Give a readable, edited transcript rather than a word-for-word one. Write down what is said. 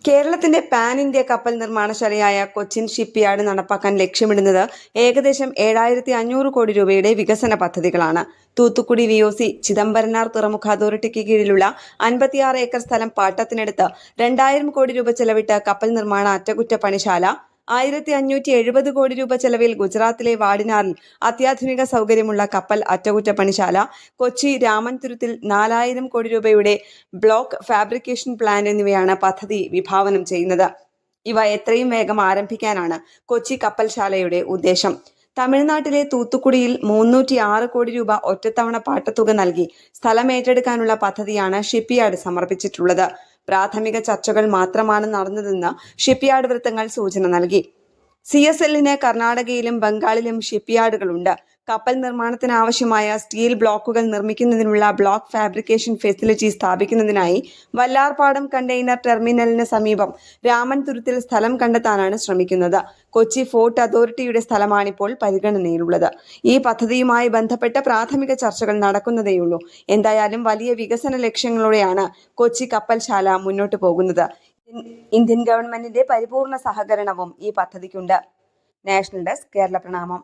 കേരളത്തിന്റെ pan India കപ്പൽ നിർമ്മാണശാലയായ Cochin shipyard നടപ്പാക്കാൻ ലക്ഷ്യമിടുന്നത് ഏകദേശം 7,500 കോടി രൂപയുടെ വികസന പദ്ധതികളാണ്. തൂത്തുക്കുടി VOC ചിദംബരനാർ തുറമുഖ അതോറിറ്റിക്ക് കീഴിലുള്ള 56 ഏക്കർ സ്ഥലം പാട്ടത്തിനെടുത്ത് 2,000 കോടി രൂപ ചെലവിട്ട് കപ്പൽ നിർമ്മാണ അറ്റകുറ്റപ്പണിശാല, 1,570 കോടി രൂപ ചെലവിൽ ഗുജറാത്തിലെ വാടിനാറിൽ അത്യാധുനിക സൗകര്യമുള്ള കപ്പൽ അറ്റകുറ്റപ്പണിശാല, കൊച്ചി രാമൻതുരുത്തിൽ 4,000 കോടി രൂപയുടെ ബ്ലോക്ക് ഫാബ്രിക്കേഷൻ പ്ലാന്റ് എന്നിവയാണ് പദ്ധതി വിഭാവനം ചെയ്യുന്നത്. ഇവ എത്രയും വേഗം ആരംഭിക്കാനാണ് കൊച്ചി കപ്പൽശാലയുടെ ഉദ്ദേശം. തമിഴ്നാട്ടിലെ തൂത്തുക്കുടിയിൽ 306 കോടി രൂപ ഒറ്റത്തവണ പാട്ടത്തുക നൽകി സ്ഥലം ഏറ്റെടുക്കാനുള്ള പദ്ധതിയാണ് ഷിപ്പ്യാർഡ് സമർപ്പിച്ചിട്ടുള്ളത്. പ്രാഥമിക ചർച്ചകൾ മാത്രമാണ് നടന്നതെന്ന് ഷിപ്പ്യാർഡ് വൃത്തങ്ങൾ സൂചന നൽകി. CSLന് കർണാടകയിലും ബംഗാളിലും ഷിപ്പ്യാർഡുകളുണ്ട്. കപ്പൽ നിർമ്മാണത്തിനാവശ്യമായ സ്റ്റീൽ ബ്ലോക്കുകൾ നിർമ്മിക്കുന്നതിനുള്ള ബ്ലോക്ക് ഫാബ്രിക്കേഷൻ ഫെസിലിറ്റി സ്ഥാപിക്കുന്നതിനായി വല്ലാർപാടം കണ്ടെയ്നർ ടെർമിനലിന് സമീപം രാമൻതുരുത്തിൽ സ്ഥലം കണ്ടെത്താനാണ് ശ്രമിക്കുന്നത്. കൊച്ചി ഫോർട്ട് അതോറിറ്റിയുടെ സ്ഥലമാണിപ്പോൾ പരിഗണനയിലുള്ളത്. ഈ പദ്ധതിയുമായി ബന്ധപ്പെട്ട് പ്രാഥമിക ചർച്ചകൾ നടക്കുന്നതേയുള്ളൂ. എന്തായാലും വലിയ വികസന ലക്ഷ്യങ്ങളോടെയാണ് കൊച്ചി കപ്പൽശാല മുന്നോട്ട് പോകുന്നത്. ഇന്ത്യൻ ഗവൺമെന്റിന്റെ പരിപൂർണ സഹകരണവും ഈ പദ്ധതിക്കുണ്ട്. നാഷണൽ ഡെസ്ക്, കേരള പ്രണാമം.